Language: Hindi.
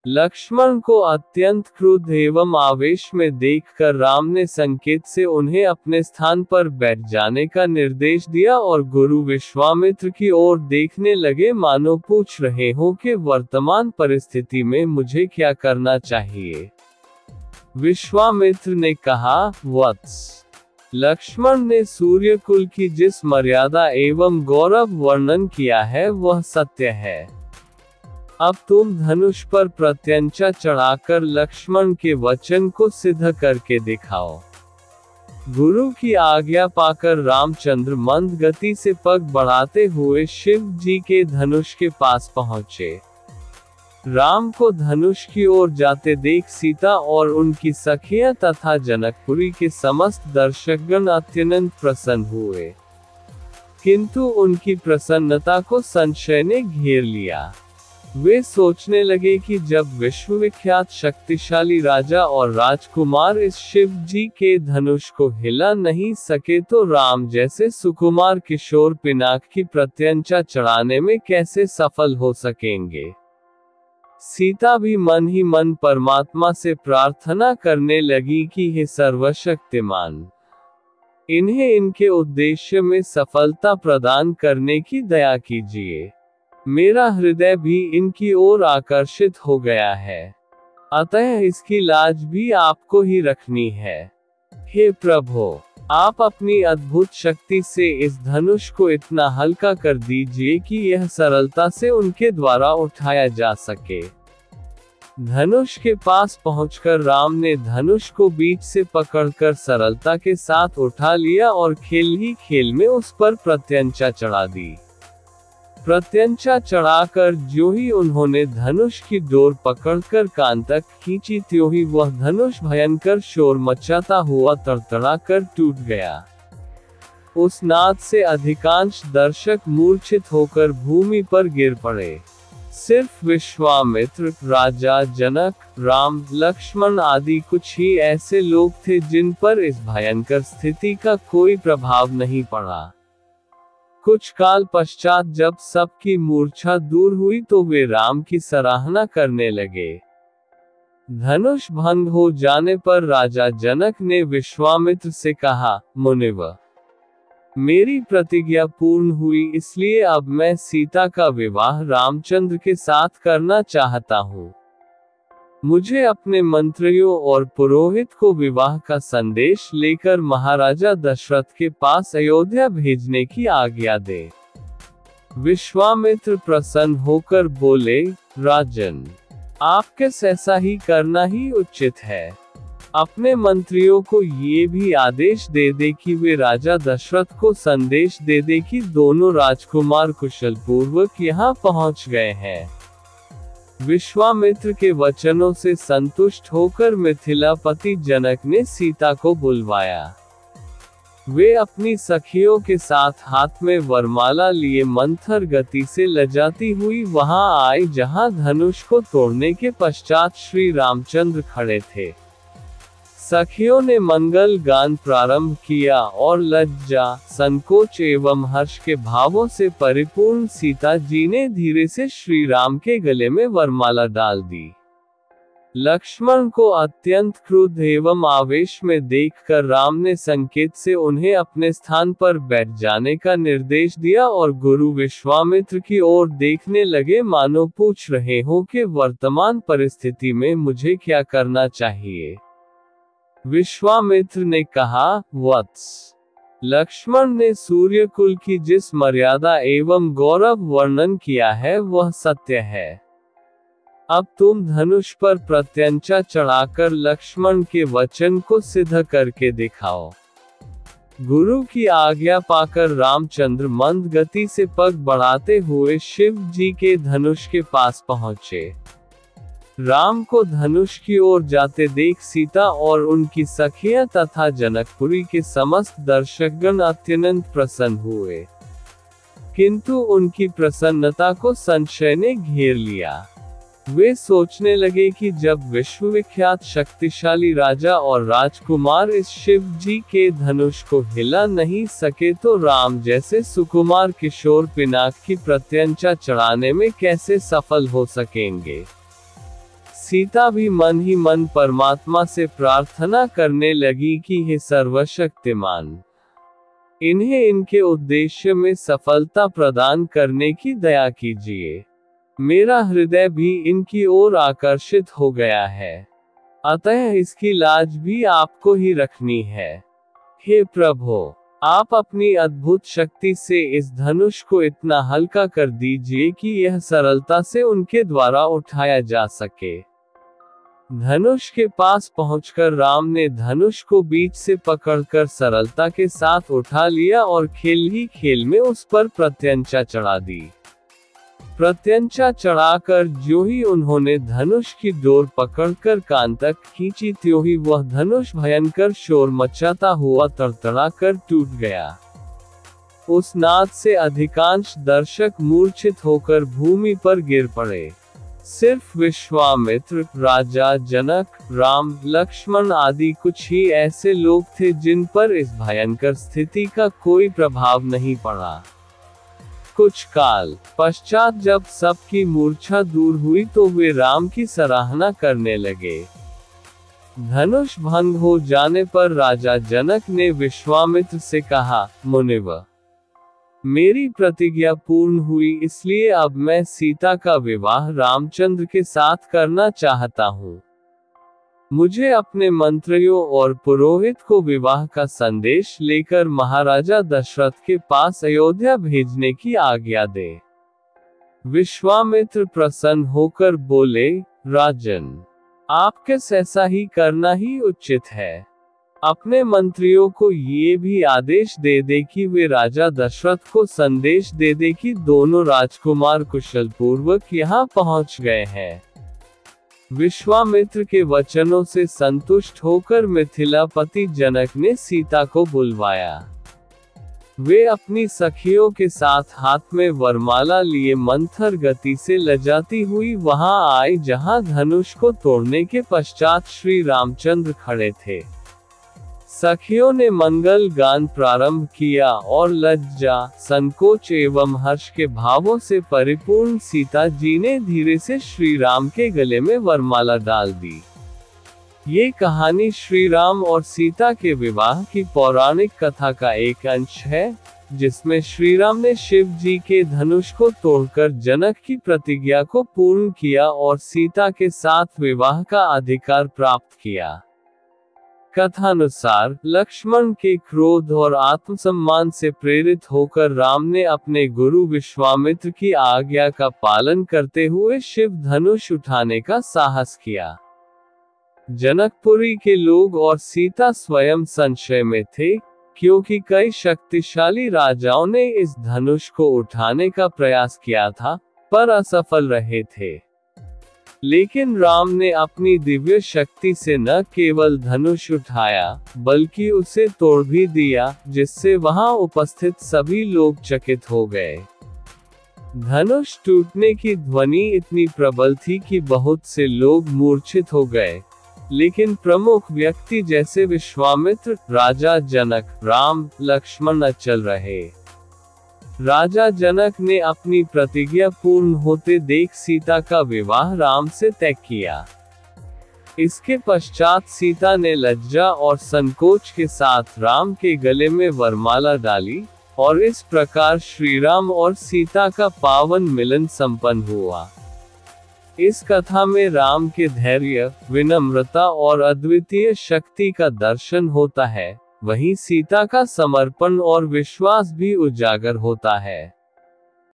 लक्ष्मण को अत्यंत क्रुद्ध एवं आवेश में देखकर राम ने संकेत से उन्हें अपने स्थान पर बैठ जाने का निर्देश दिया और गुरु विश्वामित्र की ओर देखने लगे, मानो पूछ रहे हो कि वर्तमान परिस्थिति में मुझे क्या करना चाहिए। विश्वामित्र ने कहा, वत्स, लक्ष्मण ने सूर्यकुल की जिस मर्यादा एवं गौरव वर्णन किया है वह सत्य है। अब तुम धनुष पर प्रत्यंचा चढ़ाकर लक्ष्मण के वचन को सिद्ध करके दिखाओ। गुरु की आज्ञा पाकर रामचंद्र मंद गति से पग बढ़ाते हुए शिव जी के धनुष के पास पहुँचे। राम को धनुष की ओर जाते देख सीता और उनकी सखियां तथा जनकपुरी के समस्त दर्शकगण अत्यंत प्रसन्न हुए, किंतु उनकी प्रसन्नता को संशय ने घेर लिया। वे सोचने लगे कि जब विश्वविख्यात शक्तिशाली राजा और राजकुमार इस शिव जी के धनुष को हिला नहीं सके तो राम जैसे सुकुमार किशोर पिनाक की प्रत्यंचा चढ़ाने में कैसे सफल हो सकेंगे। सीता भी मन ही मन परमात्मा से प्रार्थना करने लगी कि हे सर्वशक्तिमान, इन्हें इनके उद्देश्य में सफलता प्रदान करने की दया कीजिए। मेरा हृदय भी इनकी ओर आकर्षित हो गया है, अतः इसकी लाज भी आपको ही रखनी है। हे प्रभु, आप अपनी अद्भुत शक्ति से इस धनुष को इतना हल्का कर दीजिए कि यह सरलता से उनके द्वारा उठाया जा सके। धनुष के पास पहुंचकर राम ने धनुष को बीच से पकड़कर सरलता के साथ उठा लिया और खेल ही खेल में उस पर प्रत्यंचा चढ़ा दी। प्रत्यंचा चढ़ाकर ज्यों ही उन्होंने धनुष की डोर पकड़कर कान तक खींची त्यों ही वह धनुष भयंकर शोर मचाता हुआ तड़तड़ा कर टूट गया। उस नाद से अधिकांश दर्शक मूर्छित होकर भूमि पर गिर पड़े। सिर्फ विश्वामित्र, राजा जनक, राम, लक्ष्मण आदि कुछ ही ऐसे लोग थे जिन पर इस भयंकर स्थिति का कोई प्रभाव नहीं पड़ा। कुछ काल पश्चात जब सबकी मूर्छा दूर हुई तो वे राम की सराहना करने लगे। धनुष भंग हो जाने पर राजा जनक ने विश्वामित्र से कहा, मुनिवर, मेरी प्रतिज्ञा पूर्ण हुई, इसलिए अब मैं सीता का विवाह रामचंद्र के साथ करना चाहता हूँ। मुझे अपने मंत्रियों और पुरोहित को विवाह का संदेश लेकर महाराजा दशरथ के पास अयोध्या भेजने की आज्ञा दे। विश्वामित्र प्रसन्न होकर बोले, राजन, आपके ऐसा ही करना ही उचित है। अपने मंत्रियों को ये भी आदेश दे दे कि वे राजा दशरथ को संदेश दे दे कि दोनों राजकुमार कुशल पूर्वक यहाँ पहुँच गए हैं। विश्वामित्र के वचनों से संतुष्ट होकर मिथिलापति जनक ने सीता को बुलवाया। वे अपनी सखियों के साथ हाथ में वरमाला लिए मंथर गति से लजाती हुई वहां आई जहां धनुष को तोड़ने के पश्चात श्री रामचंद्र खड़े थे। सखियों ने मंगल गान प्रारंभ किया और लज्जा, संकोच एवं हर्ष के भावों से परिपूर्ण सीता जी ने धीरे से श्री राम के गले में वरमाला डाल दी। लक्ष्मण को अत्यंत क्रुद्ध एवं आवेश में देखकर राम ने संकेत से उन्हें अपने स्थान पर बैठ जाने का निर्देश दिया और गुरु विश्वामित्र की ओर देखने लगे, मानो पूछ रहे हो कि वर्तमान परिस्थिति में मुझे क्या करना चाहिए। विश्वामित्र ने कहा, वत्स, लक्ष्मण ने सूर्यकुल की जिस मर्यादा एवं गौरव वर्णन किया है वह सत्य है। अब तुम धनुष पर प्रत्यंचा चढ़ाकर लक्ष्मण के वचन को सिद्ध करके दिखाओ। गुरु की आज्ञा पाकर रामचंद्र मंद गति से पग बढ़ाते हुए शिव जी के धनुष के पास पहुँचे। राम को धनुष की ओर जाते देख सीता और उनकी सखियां तथा जनकपुरी के समस्त दर्शकगण अत्यंत प्रसन्न हुए, किंतु उनकी प्रसन्नता को संशय ने घेर लिया। वे सोचने लगे कि जब विश्वविख्यात शक्तिशाली राजा और राजकुमार इस शिव जी के धनुष को हिला नहीं सके तो राम जैसे सुकुमार किशोर पिनाक की प्रत्यंचा चढ़ाने में कैसे सफल हो सकेंगे। सीता भी मन ही मन परमात्मा से प्रार्थना करने लगी कि हे सर्वशक्तिमान, इन्हें इनके उद्देश्य में सफलता प्रदान करने की दया कीजिए। मेरा हृदय भी इनकी ओर आकर्षित हो गया है, अतः इसकी लाज भी आपको ही रखनी है। हे प्रभु, आप अपनी अद्भुत शक्ति से इस धनुष को इतना हल्का कर दीजिए कि यह सरलता से उनके द्वारा उठाया जा सके। धनुष के पास पहुंचकर राम ने धनुष को बीच से पकड़कर सरलता के साथ उठा लिया और खेल ही खेल में उस पर प्रत्यंचा चढ़ा दी। प्रत्यंचा चढ़ाकर ज्यों ही उन्होंने धनुष की डोर पकड़कर कान तक खींची, त्यों ही वह धनुष भयंकर शोर मचाता हुआ तड़तड़ाकर टूट गया। उस नाद से अधिकांश दर्शक मूर्छित होकर भूमि पर गिर पड़े। सिर्फ विश्वामित्र, राजा जनक, राम, लक्ष्मण आदि कुछ ही ऐसे लोग थे जिन पर इस भयंकर स्थिति का कोई प्रभाव नहीं पड़ा। कुछ काल पश्चात जब सबकी मूर्छा दूर हुई तो वे राम की सराहना करने लगे। धनुष भंग हो जाने पर राजा जनक ने विश्वामित्र से कहा, मुनिवर, मेरी प्रतिज्ञा पूर्ण हुई, इसलिए अब मैं सीता का विवाह रामचंद्र के साथ करना चाहता हूँ। मुझे अपने मंत्रियों और पुरोहित को विवाह का संदेश लेकर महाराजा दशरथ के पास अयोध्या भेजने की आज्ञा दे। विश्वामित्र प्रसन्न होकर बोले, राजन, आपके ऐसा ही करना ही उचित है। अपने मंत्रियों को ये भी आदेश दे दे कि वे राजा दशरथ को संदेश दे दे कि दोनों राजकुमार कुशल पूर्वक यहाँ पहुँच गए हैं। विश्वामित्र के वचनों से संतुष्ट होकर मिथिलापति जनक ने सीता को बुलवाया। वे अपनी सखियों के साथ हाथ में वरमाला लिए मंथर गति से लजाती हुई वहां आई जहां धनुष को तोड़ने के पश्चात श्री रामचंद्र खड़े थे। सखियों ने मंगल गान प्रारंभ किया और लज्जा, संकोच एवं हर्ष के भावों से परिपूर्ण सीता जी ने धीरे से श्री राम के गले में वरमाला डाल दी। ये कहानी श्री राम और सीता के विवाह की पौराणिक कथा का एक अंश है, जिसमें श्री राम ने शिव जी के धनुष को तोड़कर जनक की प्रतिज्ञा को पूर्ण किया और सीता के साथ विवाह का अधिकार प्राप्त किया। कथानुसार लक्ष्मण के क्रोध और आत्मसम्मान से प्रेरित होकर राम ने अपने गुरु विश्वामित्र की आज्ञा का पालन करते हुए शिव धनुष उठाने का साहस किया। जनकपुरी के लोग और सीता स्वयं संशय में थे, क्योंकि कई शक्तिशाली राजाओं ने इस धनुष को उठाने का प्रयास किया था, पर असफल रहे थे। लेकिन राम ने अपनी दिव्य शक्ति से न केवल धनुष उठाया, बल्कि उसे तोड़ भी दिया, जिससे वहां उपस्थित सभी लोग चकित हो गए। धनुष टूटने की ध्वनि इतनी प्रबल थी कि बहुत से लोग मूर्छित हो गए, लेकिन प्रमुख व्यक्ति जैसे विश्वामित्र, राजा जनक, राम, लक्ष्मण अचल रहे। राजा जनक ने अपनी प्रतिज्ञा पूर्ण होते देख सीता का विवाह राम से तय किया। इसके पश्चात सीता ने लज्जा और संकोच के साथ राम के गले में वरमाला डाली, और इस प्रकार श्री राम और सीता का पावन मिलन संपन्न हुआ। इस कथा में राम के धैर्य, विनम्रता और अद्वितीय शक्ति का दर्शन होता है, वहीं सीता का समर्पण और विश्वास भी उजागर होता है।